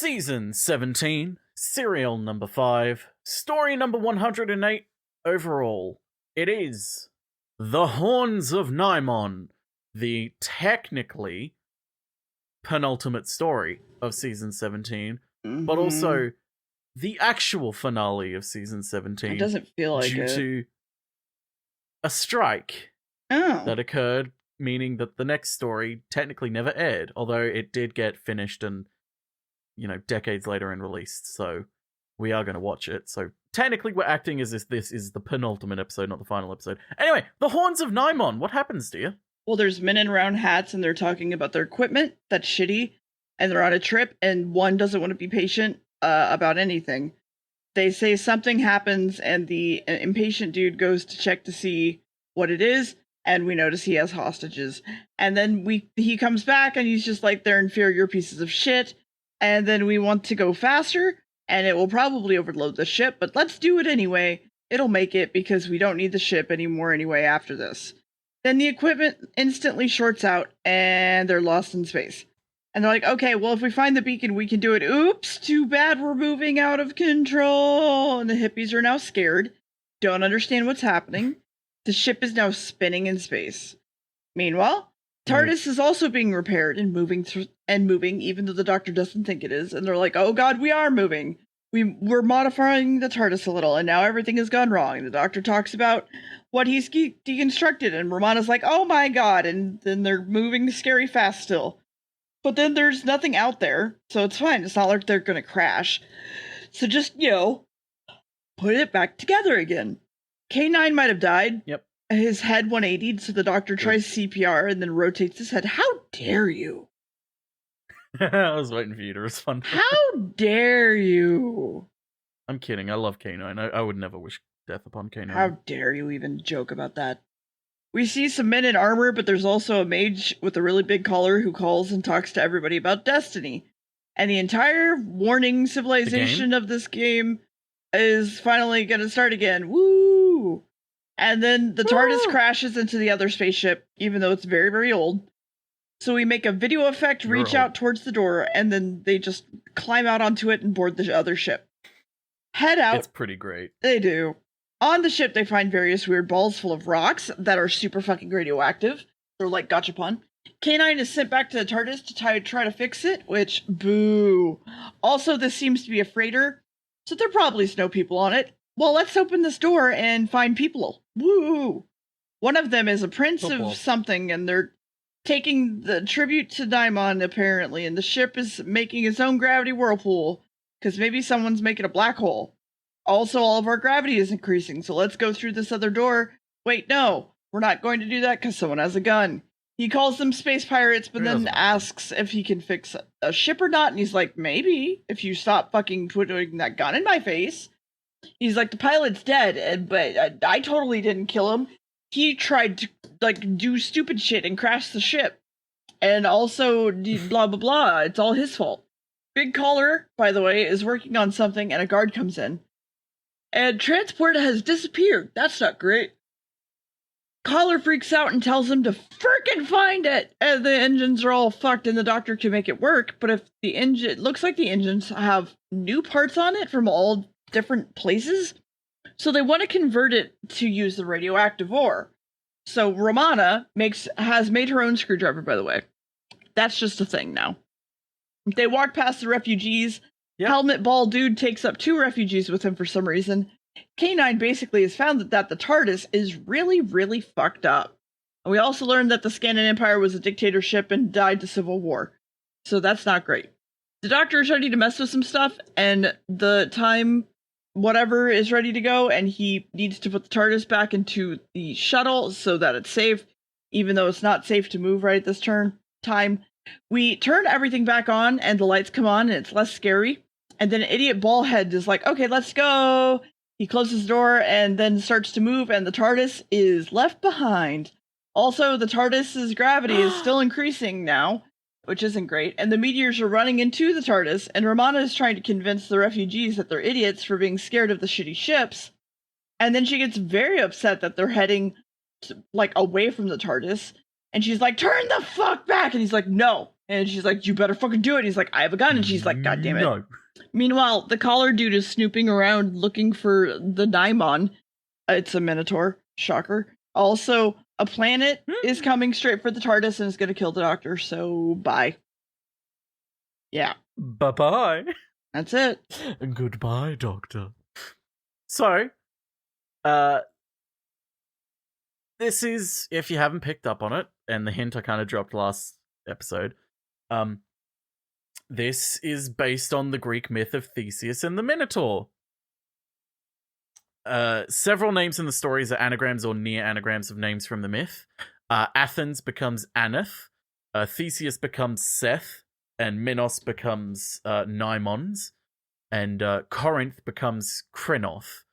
Season 17, Serial number 5, Story number 108 overall. It is The Horns of Nimon, the technically penultimate story of Season 17, but also the actual finale of Season 17. It doesn't feel like due it. to a strike that occurred, meaning that the next story technically never aired, although it did get finished and, decades later and released, so we are going to watch it. So technically we're acting as if this is the penultimate episode, not the final episode. Anyway, The Horns of Nimon, what happens, dear? Well, there's men in round hats and they're talking about their equipment that's shitty, and they're on a trip, and one doesn't want to be patient about anything. They say something happens, and the impatient dude goes to check to see what it is, and we notice he has hostages. And then he comes back, and he's just like, they're inferior pieces of shit, and then we want to go faster, and it will probably overload the ship, but let's do it anyway. It'll make it, because we don't need the ship anymore anyway after this. Then the equipment instantly shorts out, and they're lost in space. And they're like, okay, well, if we find the beacon, we can do it. Oops, too bad we're moving out of control. And the hippies are now scared, don't understand what's happening. The ship is now spinning in space. Meanwhile, TARDIS is also being repaired and moving, even though the Doctor doesn't think it is. And they're like, oh god, we are moving. We're modifying the TARDIS a little, and now everything has gone wrong. And the Doctor talks about what he's deconstructed, and Romana's like, oh my god, and then they're moving scary fast still. But then there's nothing out there, so it's fine. It's not like they're gonna crash. So just, put it back together again. K9 might have died. Yep. His head 180'd, so the Doctor tries CPR and then rotates his head. How dare you? I was waiting for you to respond. How dare you? I'm kidding. I love K9. I would never wish death upon K9. How dare you even joke about that? We see some men in armor, but there's also a mage with a really big collar who calls and talks to everybody about destiny. And the entire warning civilization of this game is finally going to start again. Woo! And then the TARDIS crashes into the other spaceship, even though it's very, very old. So we make a video effect, reach out towards the door, and then they just climb out onto it and board the other ship. Head out. It's pretty great. They do. On the ship, they find various weird balls full of rocks that are super fucking radioactive. They're like gachapon. K9 is sent back to the TARDIS to try to fix it, which, boo. Also, this seems to be a freighter, so there probably is no people on it. Well, let's open this door and find people. Woo! One of them is a prince of something, and they're taking the tribute to Nimon, apparently, and the ship is making its own gravity whirlpool, because maybe someone's making a black hole. Also, all of our gravity is increasing, so let's go through this other door. Wait, no, we're not going to do that because someone has a gun. He calls them space pirates, but then asks if he can fix a ship or not, and he's like, maybe, if you stop fucking putting that gun in my face. He's like, the pilot's dead, but I totally didn't kill him. He tried to, do stupid shit and crash the ship. And also, blah, blah, blah, it's all his fault. Big Collar, by the way, is working on something, and a guard comes in. And transport has disappeared. That's not great. Collar freaks out and tells him to frickin' find it. And the engines are all fucked and the Doctor can make it work. But if the engine, it looks like the engines have new parts on it from all different places. So they want to convert it to use the radioactive ore. So Romana has made her own screwdriver, by the way. That's just a thing now. They walk past the refugees. Yep. Helmet ball dude takes up 2 refugees with him for some reason. K9 basically has found that the TARDIS is really, really fucked up. And we also learned that the Scanlan Empire was a dictatorship and died to civil war. So that's not great. The Doctor is ready to mess with some stuff, and the time whatever is ready to go, and he needs to put the TARDIS back into the shuttle so that it's safe, even though it's not safe to move right at this time. We turn everything back on, and the lights come on, and it's less scary. And then idiot ballhead is like, okay, let's go. He closes the door and then starts to move, and the TARDIS is left behind. Also, the TARDIS's gravity is still increasing now, which isn't great. And the meteors are running into the TARDIS, and Romana is trying to convince the refugees that they're idiots for being scared of the shitty ships. And then she gets very upset that they're heading, away from the TARDIS. And she's like, turn the fuck back! And he's like, no. And she's like, you better fucking do it. And he's like, I have a gun. And she's like, God damn it. No. Meanwhile, the collar dude is snooping around looking for the Nimon. It's a Minotaur. Shocker. Also, a planet is coming straight for the TARDIS and is going to kill the Doctor. So, bye. Yeah. Bye-bye. That's it. Goodbye, Doctor. So, this is, if you haven't picked up on it, and the hint I kind of dropped last episode, this is based on the Greek myth of Theseus and the Minotaur. Several names in the stories are anagrams or near anagrams of names from the myth. Athens becomes Aneth, Theseus becomes Seth, and Minos becomes Nimons, and Corinth becomes Krinoth.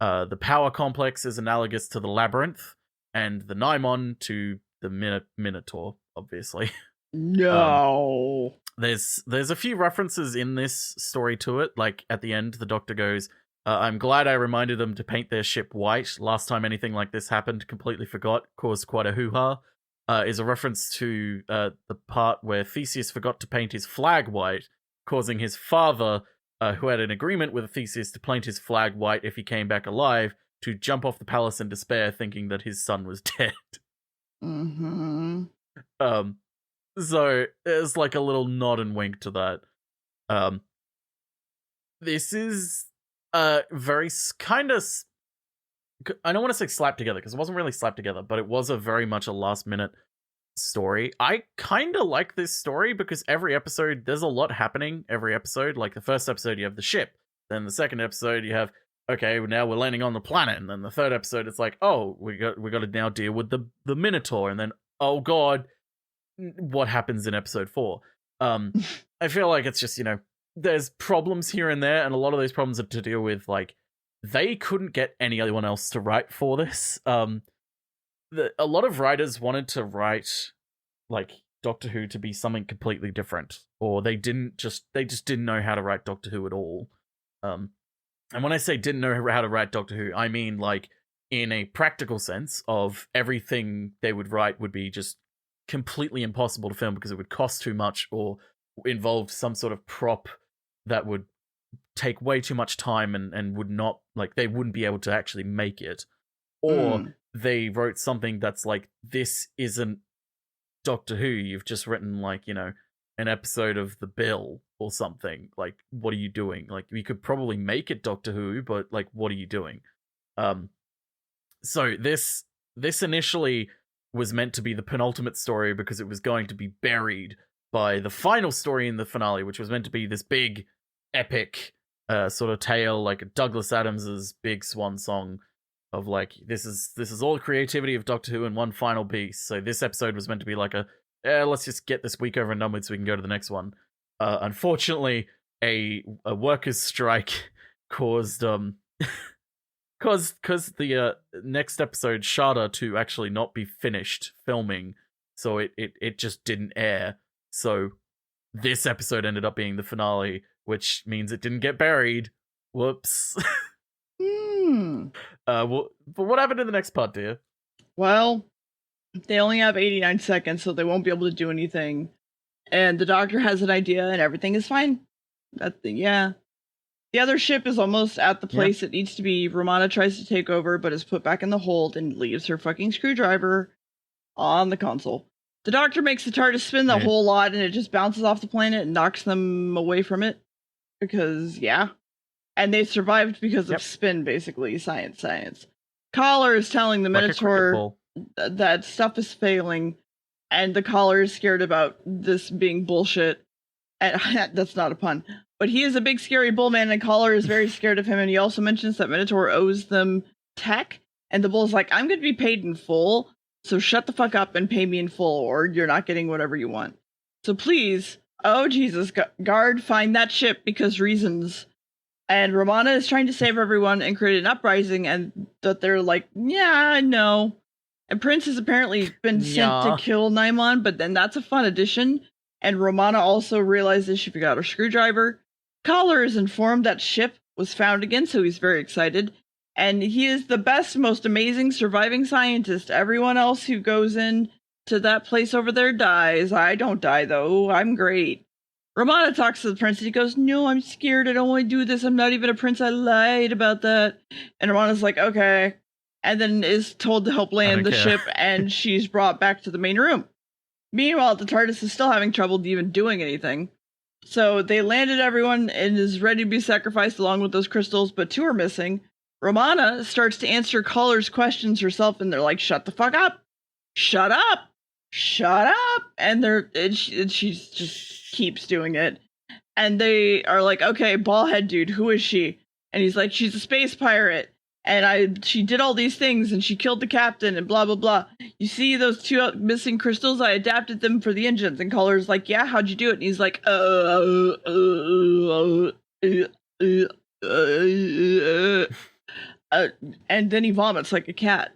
The power complex is analogous to the labyrinth, and the Nimon to the Minotaur, obviously. No. There's a few references in this story to it. Like at the end, the Doctor goes, I'm glad I reminded them to paint their ship white. Last time anything like this happened, completely forgot, caused quite a hoo-ha. Is a reference to the part where Theseus forgot to paint his flag white, causing his father, who had an agreement with Theseus to paint his flag white if he came back alive, to jump off the palace in despair, thinking that his son was dead. Mm-hmm. So there's like a little nod and wink to that. This is very kind of, I don't want to say slapped together because it wasn't really slapped together, but it was a very much a last minute story. I kind of like this story because every episode there's a lot happening every episode. Like the first episode you have the ship, then the second episode you have, okay, now we're landing on the planet, and then the third episode it's like, oh, we got to now deal with the Minotaur, and then oh god, what happens in episode 4. I feel like it's just, there's problems here and there, and a lot of those problems are to deal with, like, they couldn't get anyone else to write for this. A lot of writers wanted to write, like, Doctor Who to be something completely different, or they just didn't know how to write Doctor Who at all. And when I say didn't know how to write Doctor Who, I mean, like, in a practical sense of everything they would write would be just completely impossible to film because it would cost too much or involved some sort of prop that would take way too much time and would not, like, they wouldn't be able to actually make it. Or they wrote something that's like, this isn't Doctor Who, you've just written, like, an episode of The Bill or something. Like, what are you doing? Like, we could probably make it Doctor Who, but, like, what are you doing? So this initially was meant to be the penultimate story because it was going to be buried by the final story in the finale, which was meant to be this big, epic sort of tale, like Douglas Adams's big swan song of, like, this is all the creativity of Doctor Who in one final piece. So this episode was meant to be like let's just get this week over and done with so we can go to the next one. Unfortunately, a workers' strike caused Because the next episode, Shada, to actually not be finished filming, so it just didn't air. So this episode ended up being the finale, which means it didn't get buried. Whoops. But what happened in the next part, dear? Well, they only have 89 seconds, so they won't be able to do anything. And the Doctor has an idea, and everything is fine. Yeah. The other ship is almost at the place it needs to be. Romana tries to take over, but is put back in the hold and leaves her fucking screwdriver on the console. The Doctor makes the TARDIS spin the whole lot, and it just bounces off the planet and knocks them away from it. Because, And they survived because of spin, basically. Science. Collar is telling the Minotaur that stuff is failing, and the Collar is scared about this being bullshit. And that's not a pun. But he is a big, scary bull man, and Collar is very scared of him, and he also mentions that Minotaur owes them tech, and the bull's like, I'm going to be paid in full, so shut the fuck up and pay me in full, or you're not getting whatever you want. So please, oh Jesus, guard, find that ship, because reasons. And Romana is trying to save everyone and create an uprising, and that they're like, yeah, no. And Prince has apparently been sent to kill Nimon, but then that's a fun addition. And Romana also realizes she forgot her screwdriver. Collar is informed that ship was found again, so he's very excited. And he is the best, most amazing surviving scientist. Everyone else who goes in to that place over there dies. I don't die, though. I'm great. Romana talks to the prince, and he goes, no, I'm scared. I don't want to do this. I'm not even a prince. I lied about that. And Romana's like, okay. And then is told to help land the ship, and she's brought back to the main room. Meanwhile, the TARDIS is still having trouble even doing anything. So they landed everyone and is ready to be sacrificed along with those crystals, but 2 are missing. Romana starts to answer callers' questions herself, and they're like, shut the fuck up. Shut up. Shut up. And she just keeps doing it. And they are like, okay, ballhead dude, who is she? And he's like, she's a space pirate. And she did all these things, and she killed the captain, and blah, blah, blah. You see those 2 missing crystals? I adapted them for the engines. And Caller's like, yeah, how'd you do it? And he's like, and then he vomits like a cat.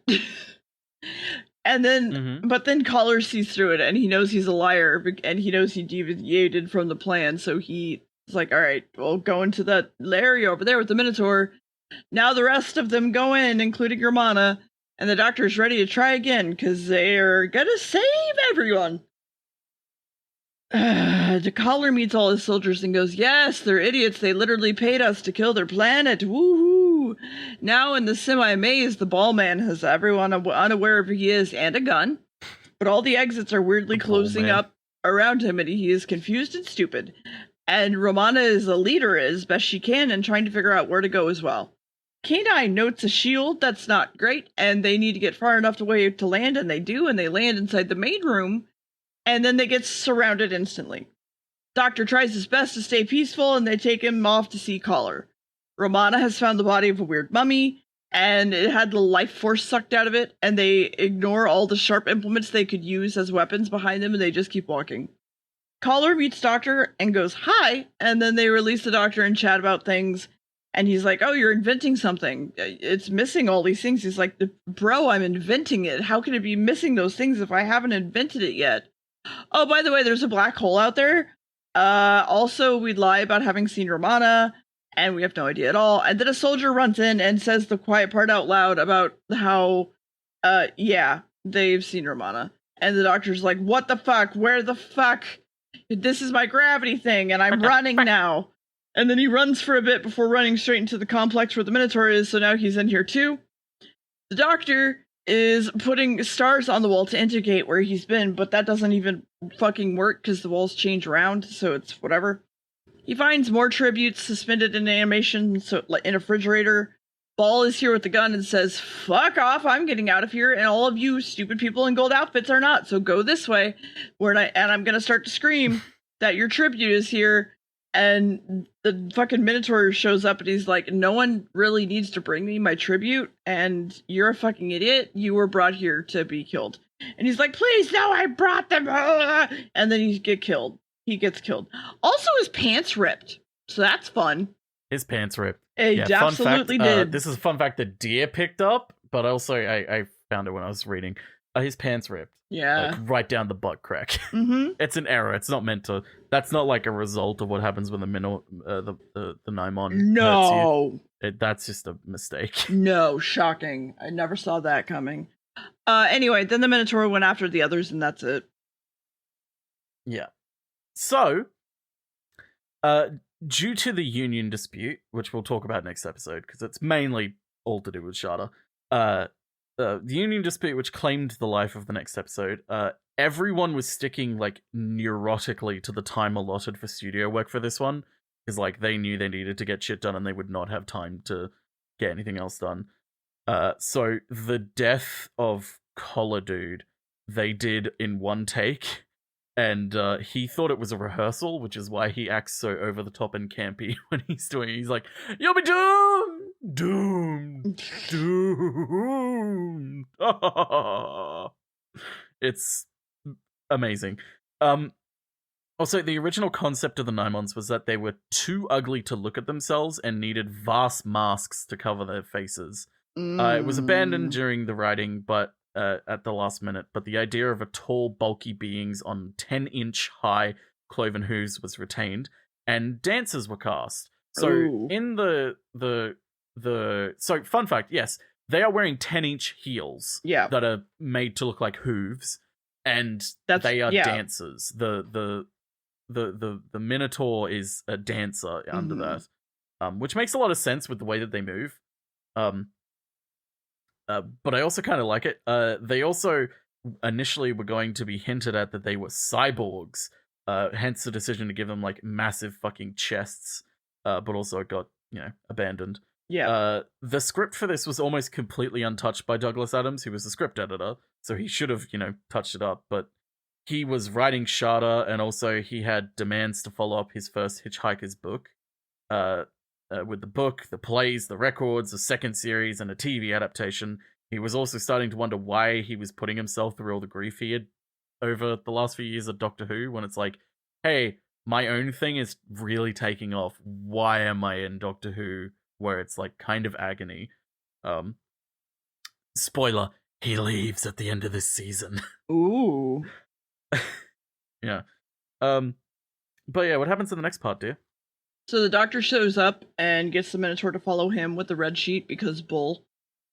And then, but then Caller sees through it, and he knows he's a liar, and he knows he deviated from the plan. So he's like, all right, we'll go into that area over there with the Minotaur. Now the rest of them go in, including Romana, and the Doctor's ready to try again, because they're gonna save everyone. The Caller meets all his soldiers and goes, yes, they're idiots. They literally paid us to kill their planet. Woohoo! Now in the semi-maze, the ball man has everyone unaware of who he is and a gun. But all the exits are weirdly closing up around him, and he is confused and stupid. And Romana is a leader as best she can and trying to figure out where to go as well. K9 notes a shield that's not great, and they need to get far enough away to land, and they do, and they land inside the main room, and then they get surrounded instantly. Doctor tries his best to stay peaceful, and they take him off to see Caller. Romana has found the body of a weird mummy, and it had the life force sucked out of it, and they ignore all the sharp implements they could use as weapons behind them, and they just keep walking. Caller meets Doctor and goes, hi, and then they release the Doctor and chat about things, and he's like, oh, you're inventing something. It's missing all these things. He's like, bro, I'm inventing it. How can it be missing those things if I haven't invented it yet? Oh, by the way, there's a black hole out there. Also, we'd lie about having seen Romana, and we have no idea at all. And then a soldier runs in and says the quiet part out loud about how, yeah, they've seen Romana. And the Doctor's like, what the fuck? Where the fuck? This is my gravity thing, and I'm running now. And then he runs for a bit before running straight into the complex where the Minotaur is, so now he's in here too. The Doctor is putting stars on the wall to indicate where he's been, but that doesn't even fucking work because the walls change around, so it's whatever. He finds more tributes suspended in animation, so in a refrigerator. Ball is here with the gun and says, fuck off, I'm getting out of here, and all of you stupid people in gold outfits are not, so go this way. And I'm gonna start to scream that your tribute is here. And the fucking Minotaur shows up and he's like, no one really needs to bring me my tribute, and you're a fucking idiot. You were brought here to be killed. And he's like, please, no, I brought them. And then he gets killed. Also, his pants ripped. So that's fun. His pants ripped. It absolutely did. This is a fun fact that Deer picked up, but also I found it when I was reading. His pants ripped. Yeah. Like, right down the butt crack. Mm-hmm. It's an error. It's not meant to. That's not like a result of what happens when the Nimon No. hurts you. That's just a mistake. No, shocking. I never saw that coming. Anyway, then the Minotaur went after the others, and that's it. Yeah. So, due to the union dispute, which we'll talk about next episode, because it's mainly all to do with Shada, the union dispute, which claimed the life of the next episode, everyone was sticking, like, neurotically to the time allotted for studio work for this one, because, like, they knew they needed to get shit done and they would not have time to get anything else done. So the death of Collar Dude, they did in one take, and he thought it was a rehearsal, which is why he acts so over the top and campy when he's doing it. He's like, you'll be doomed! Doomed! Doomed! It's amazing. Also, the original concept of the Nimons was that they were too ugly to look at themselves and needed vast masks to cover their faces. It was abandoned during the writing, but at the last minute, but the idea of a tall, bulky beings on 10-inch high cloven hooves was retained, and dancers were cast. So in so fun fact, yes, they are wearing 10-inch heels that are made to look like hooves, and they are dancers. The Minotaur is a dancer under that, which makes a lot of sense with the way that they move. But I also kind of like it. They also initially were going to be hinted at that they were cyborgs, hence the decision to give them like massive fucking chests. But also it got, abandoned. Yeah. The script for this was almost completely untouched by Douglas Adams, who was the script editor, so he should have, touched it up, but he was writing Sharda, and also he had demands to follow up his first Hitchhiker's book. With the book, the plays, the records, a second series, and a TV adaptation. He was also starting to wonder why he was putting himself through all the grief he had over the last few years of Doctor Who, when it's like, hey, my own thing is really taking off. Why am I in Doctor Who, where it's like kind of agony? Spoiler, he leaves at the end of this season. Ooh. Yeah. But yeah, what happens in the next part, dear? So the Doctor shows up and gets the Minotaur to follow him with the red sheet because bull.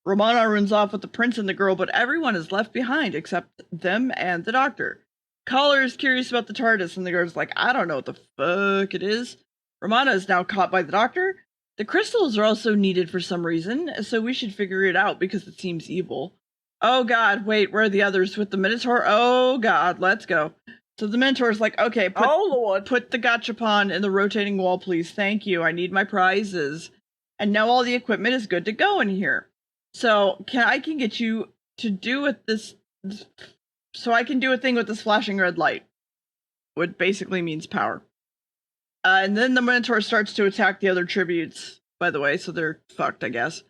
Romana runs off with the prince and the girl, but everyone is left behind except them and the Doctor. Collar is curious about the TARDIS, and the girl's like, I don't know what the fuck it is. Romana is now caught by the Doctor. The crystals are also needed for some reason, so we should figure it out because it seems evil. Oh god, wait, where are the others with the Minotaur? Oh god, let's go. So the Minotaur's like, okay, put the gachapon in the rotating wall, please. Thank you, I need my prizes. And now all the equipment is good to go in here. So I can get you to do with this. So I can do a thing with this flashing red light, which basically means power. And then the Minotaur starts to attack the other tributes, by the way, so they're fucked, I guess.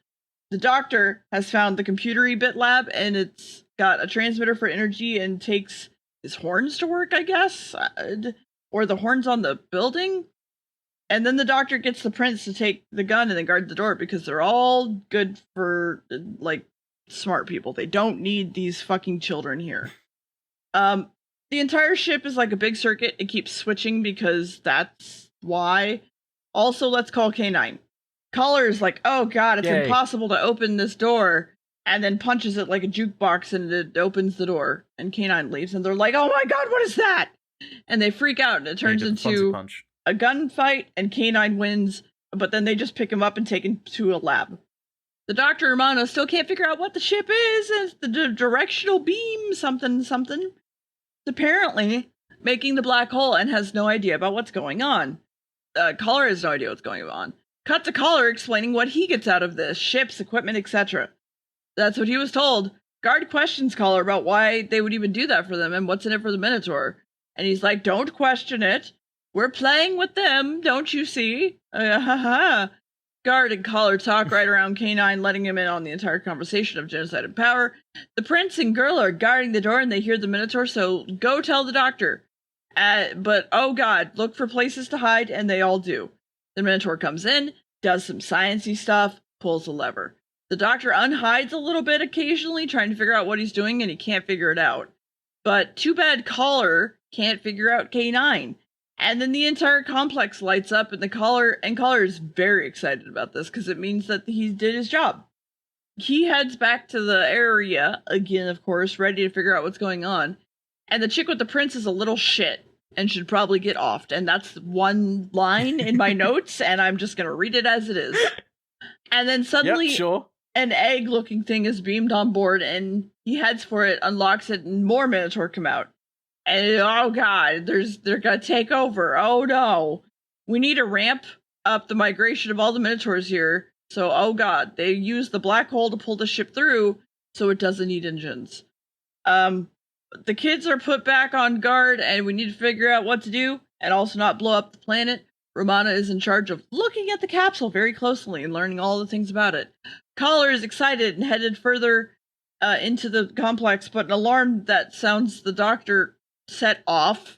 The Doctor has found the computery bit lab, and it's got a transmitter for energy and takes his horns to work, I guess? Or the horns on the building? And then the Doctor gets the prince to take the gun and then guard the door because they're all good for, like, smart people. They don't need these fucking children here. The entire ship is like a big circuit. It keeps switching because that's why. Also, let's call K9. Collar is like, oh god, it's impossible to open this door. And then punches it like a jukebox and it opens the door. And K9 leaves and they're like, oh my god, what is that? And they freak out and it turns into a gunfight and K9 wins, but then they just pick him up and take him to a lab. The Doctor and Romana still can't figure out what the ship is. It's the directional beam something. It's apparently making the black hole and has no idea about what's going on. Collar has no idea what's going on. Cut to Collar explaining what he gets out of this, ships, equipment, etc. That's what he was told. Guard questions Collar about why they would even do that for them and what's in it for the Minotaur. And he's like, don't question it. We're playing with them, don't you see? Guard and Collar talk right around K9, letting him in on the entire conversation of genocide and power. The prince and girl are guarding the door and they hear the Minotaur, so go tell the Doctor. But oh god, look for places to hide, and they all do. The Minotaur comes in, does some sciencey stuff, pulls a lever. The Doctor unhides a little bit occasionally, trying to figure out what he's doing, and he can't figure it out. But too bad Collar can't figure out K9. And then the entire complex lights up, and Collar is very excited about this because it means that he did his job. He heads back to the area again, of course, ready to figure out what's going on. And the chick with the prince is a little shit and should probably get offed. And that's one line in my notes, and I'm just going to read it as it is. And then suddenly, an egg-looking thing is beamed on board, and he heads for it, unlocks it, and more Minotaur come out. And oh god, they're gonna take over. Oh no. We need to ramp up the migration of all the Minotaurs here. So oh god, they use the black hole to pull the ship through so it doesn't need engines. The kids are put back on guard and we need to figure out what to do and also not blow up the planet. Romana is in charge of looking at the capsule very closely and learning all the things about it. Collar is excited and headed further into the complex, but an alarm that sounds the Doctor set off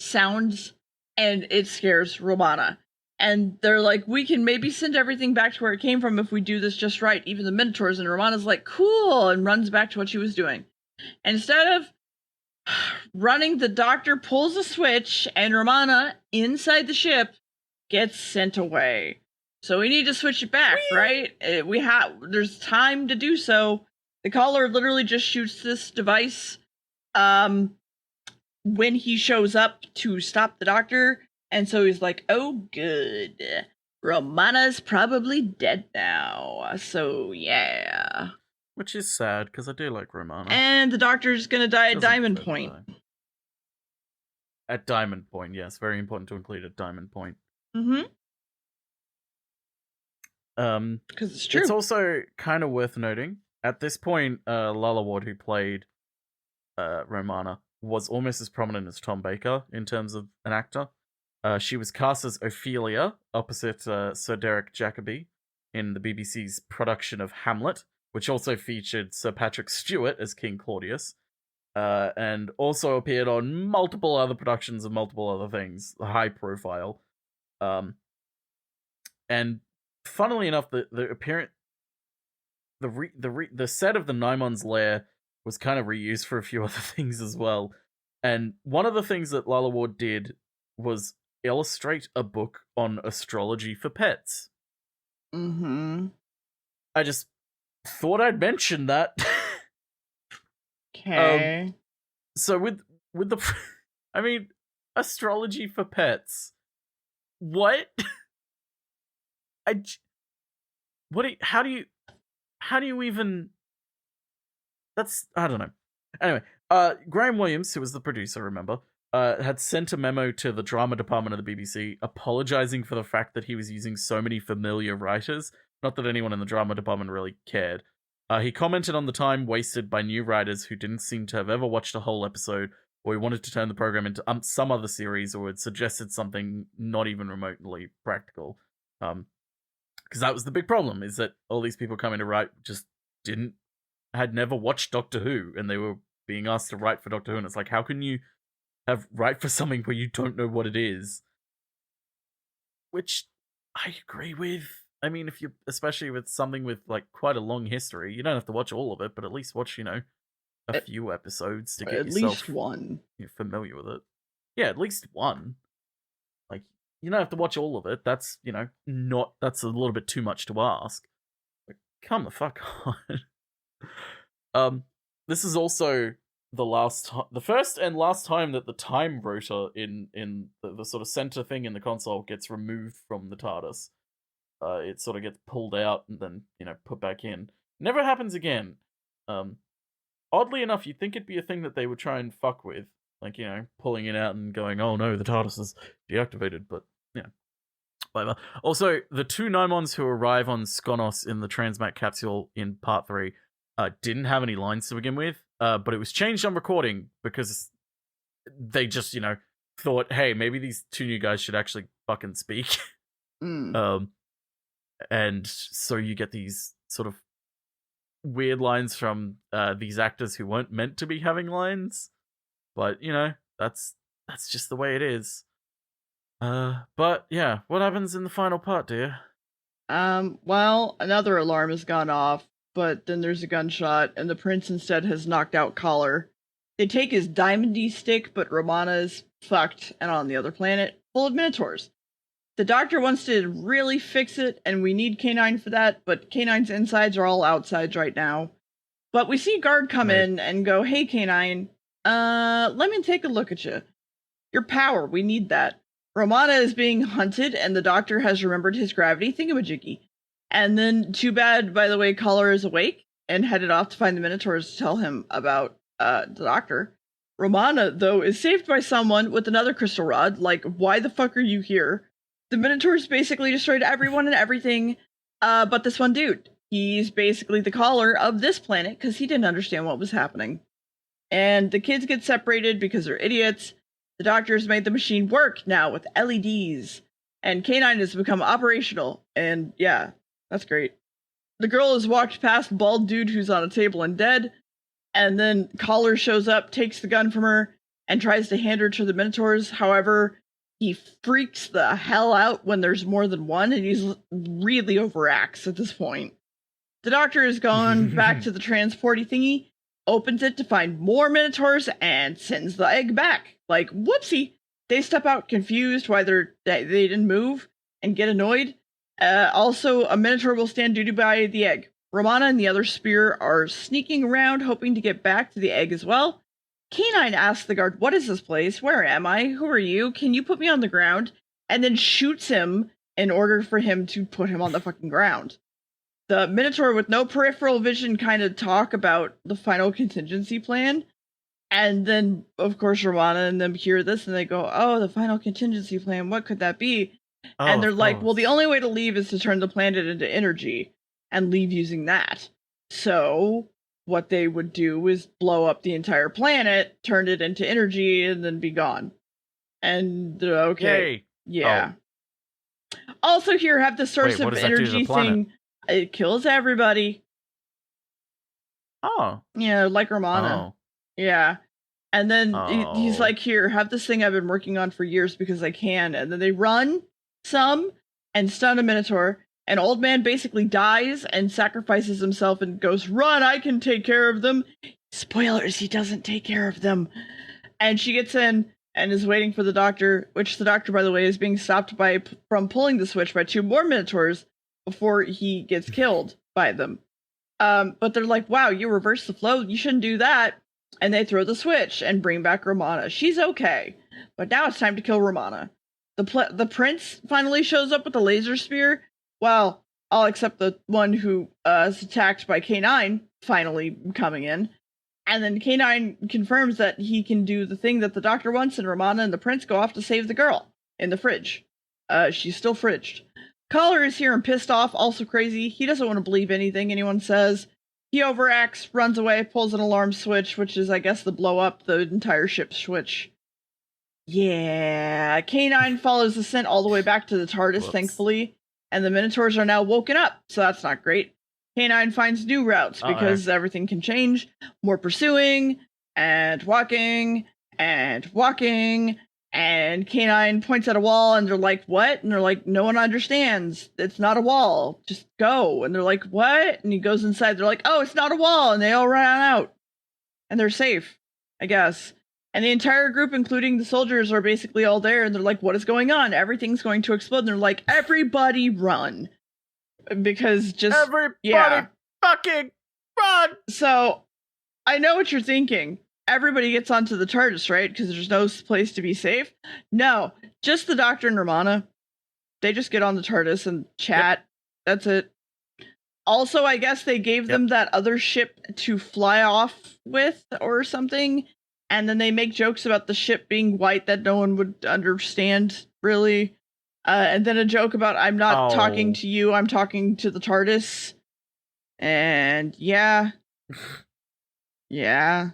sounds, and it scares Romana. And they're like, we can maybe send everything back to where it came from if we do this just right, even the Minotaurs. And Romana's like, cool, and runs back to what she was doing. And instead of running, the Doctor pulls a switch, and Romana, inside the ship, gets sent away. So we need to switch it back, right? There's time to do so. The Collar literally just shoots this device, when he shows up to stop the Doctor, and so he's like, oh, good. Romana's probably dead now. So, yeah. Which is sad, because I do like Romana. And the Doctor's gonna die at Diamond Point. At Diamond Point, yes. Very important to include at Diamond Point. Mm-hmm. Because it's true. It's also kind of worth noting, at this point, Lalla Ward, who played Romana, was almost as prominent as Tom Baker in terms of an actor. She was cast as Ophelia, opposite Sir Derek Jacobi, in the BBC's production of Hamlet, which also featured Sir Patrick Stewart as King Claudius, and also appeared on multiple other productions of multiple other things, high profile. And funnily enough, the appearance, the set of the Nimon's lair was kind of reused for a few other things as well. And one of the things that Lalla Ward did was illustrate a book on astrology for pets. Mm-hmm. I just thought I'd mention that. Okay. So with the, I mean, astrology for pets. What? How do you even? That's, I don't know. Anyway, Graham Williams, who was the producer, remember, had sent a memo to the drama department of the BBC apologizing for the fact that he was using so many familiar writers. Not that anyone in the drama department really cared. He commented on the time wasted by new writers who didn't seem to have ever watched a whole episode, or he wanted to turn the program into some other series, or had suggested something not even remotely practical. Because that was the big problem, is that all these people coming to write just had never watched Doctor Who, and they were being asked to write for Doctor Who, and it's like, how can you write for something where you don't know what it is? Which I agree with. I mean, especially with something with like quite a long history, you don't have to watch all of it, but at least watch, a few episodes to get at yourself least one. Familiar with it. Yeah, at least one. Like, you don't have to watch all of it. That's, that's a little bit too much to ask. Like, come the fuck on. This is also the first and last time that the time rotor in the sort of center thing in the console gets removed from the TARDIS. It sort of gets pulled out and then, put back in. Never happens again. Oddly enough, you'd think it'd be a thing that they would try and fuck with. Like, pulling it out and going, oh no, the TARDIS is deactivated, but, whatever. Also, the two Nimons who arrive on Skonos in the Transmat capsule in Part 3 didn't have any lines to begin with, but it was changed on recording because they just, thought, hey, maybe these two new guys should actually fucking speak. And so you get these sort of weird lines from these actors who weren't meant to be having lines. But, that's just the way it is. But, yeah, what happens in the final part, dear? Well, another alarm has gone off, but then there's a gunshot, and the prince instead has knocked out Collar. They take his diamondy stick, but Romana's fucked and on the other planet, full of minotaurs. The Doctor wants to really fix it, and we need K9 for that, but K9's insides are all outsides right now. But we see Guard come in and go, hey, K9, let me take a look at you. Your power, we need that. Romana is being hunted, and the Doctor has remembered his gravity thingamajiggy. And then, too bad, by the way, Collar is awake and headed off to find the Minotaurs to tell him about the Doctor. Romana, though, is saved by someone with another crystal rod. Like, why the fuck are you here? The Minotaurs basically destroyed everyone and everything, but this one dude. He's basically the Collar of this planet because he didn't understand what was happening. And the kids get separated because they're idiots. The Doctor has made the machine work now with LEDs. And K9 has become operational. And yeah, that's great. The girl has walked past bald dude who's on a table and dead. And then Collar shows up, takes the gun from her, and tries to hand her to the Minotaurs. However, he freaks the hell out when there's more than one, and he's really overacts at this point. The Doctor has gone back to the transporty thingy, opens it to find more Minotaurs, and sends the egg back. Like, whoopsie. They step out confused why they didn't move and get annoyed. Also, a Minotaur will stand duty by the egg. Romana and the other spear are sneaking around, hoping to get back to the egg as well. K9 asks the guard, "What is this place? Where am I? Who are you? Can you put me on the ground?" And then shoots him in order for him to put him on the fucking ground. The Minotaur, with no peripheral vision, kind of talk about the final contingency plan. And then, of course, Romana and them hear this and they go, "Oh, the final contingency plan, what could that be?" And they're like, "Well, the only way to leave is to turn the planet into energy and leave using that." So what they would do is blow up the entire planet, turn it into energy, and then be gone. And okay. Yay. Yeah. Also here, have the source of energy thing. It kills everybody. Oh. Yeah, like Romana. Oh. Yeah. And then he's like, "Here, have this thing I've been working on for years because I can." And then they run some and stun a Minotaur. And Old Man basically dies and sacrifices himself and goes, "Run, I can take care of them." Spoilers, he doesn't take care of them. And she gets in and is waiting for the doctor, which the doctor, by the way, is being stopped from pulling the switch by 2 more Minotaurs before he gets killed by them. But they're like, "Wow, you reversed the flow. You shouldn't do that." And they throw the switch and bring back Romana. She's okay. But now it's time to kill Romana. The prince finally shows up with a laser spear. Well, all except the one who is attacked by K9 finally coming in. And then K9 confirms that he can do the thing that the doctor wants, and Romana and the prince go off to save the girl in the fridge. She's still fridged. Collar is here and pissed off, also crazy. He doesn't want to believe anything anyone says. He overacts, runs away, pulls an alarm switch, which is, I guess, the blow up the entire ship switch. Yeah, K9 follows the scent all the way back to the TARDIS, thankfully, and the Minotaurs are now woken up, so that's not great. K9 finds new routes because everything can change. More pursuing, and walking, and K9 points at a wall, and they're like, "What?" And they're like, "No one understands. It's not a wall. Just go." And they're like, "What?" And he goes inside. They're like, "Oh, it's not a wall." And they all run out. And they're safe, I guess. And the entire group, including the soldiers, are basically all there. And they're like, "What is going on? Everything's going to explode." And they're like, "Everybody run." Because Everybody fucking run! So, I know what you're thinking. Everybody gets onto the TARDIS, right? Because there's no place to be safe. No, just the Doctor and Romana. They just get on the TARDIS and chat. Yep. That's it. Also, I guess they gave them that other ship to fly off with or something. And then they make jokes about the ship being white that no one would understand, really. And then a joke about, "I'm not talking to you, I'm talking to the TARDIS." And yeah. Yeah.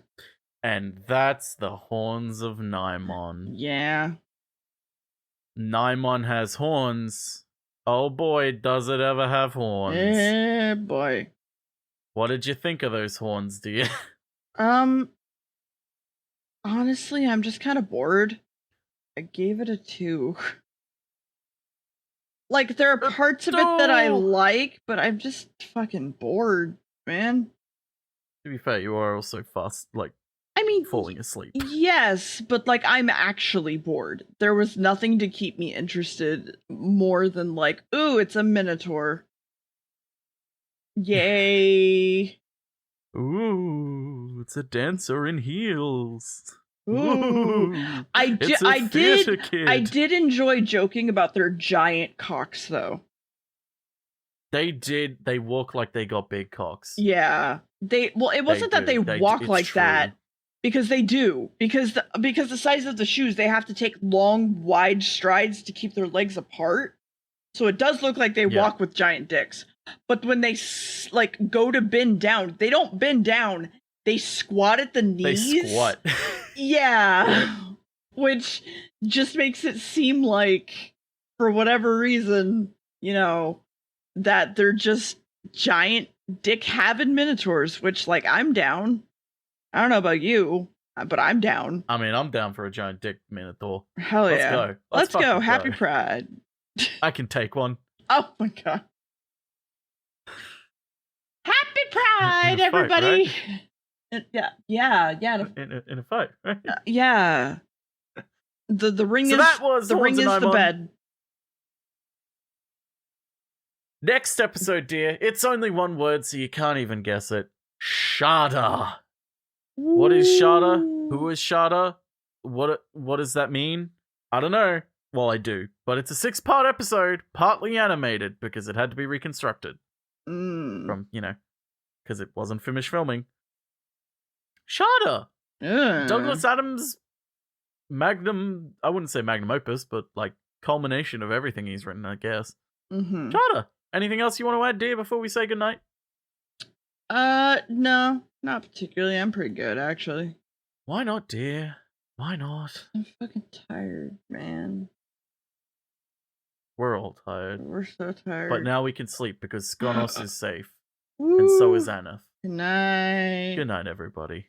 And that's the Horns of Nimon. Yeah. Nimon has horns. Oh boy, does it ever have horns. Eh, boy. What did you think of those horns, dear? Honestly, I'm just kind of bored. I gave it a 2. Like, there are parts of it that I like, but I'm just fucking bored, man. To be fair, you are also fast, falling asleep. Yes, but, I'm actually bored. There was nothing to keep me interested more than, ooh, it's a Minotaur. Yay. Ooh, it's a dancer in heels. Ooh. I did enjoy joking about their giant cocks, though. They did. They walk like they got big cocks. Yeah. It wasn't that they walk like that. Because they do. Because the size of the shoes, they have to take long, wide strides to keep their legs apart. So it does look like they walk with giant dicks. But when they, go to bend down, they don't bend down. They squat at the knees. They squat. Yeah. Which just makes it seem like, for whatever reason, that they're just giant dick-having Minotaurs, which, I'm down. I don't know about you, but I'm down. I mean, I'm down for a giant dick Minotaur. Hell yeah. Let's go. Let's go. Happy Pride. I can take one. Oh my god. Happy Pride, everybody! Fight, right? Yeah. In a fight, right? Yeah. The ring so is that was the ring is the bed. Next episode, dear. It's only one word, so you can't even guess it. Shada. What is Shada? Who is Shada? What does that mean? I don't know. Well, I do, but it's a 6-part episode, partly animated because it had to be reconstructed from, because it wasn't finished filming. Shada, Douglas Adams' magnum. I wouldn't say magnum opus, but like culmination of everything he's written, I guess. Shada, anything else you want to add, dear, before we say goodnight? No, not particularly. I'm pretty good, actually. Why not, dear? Why not? I'm fucking tired, man. We're all tired. We're so tired. But now we can sleep because Skonos is safe. Woo. And so is Anna. Good night. Good night, everybody.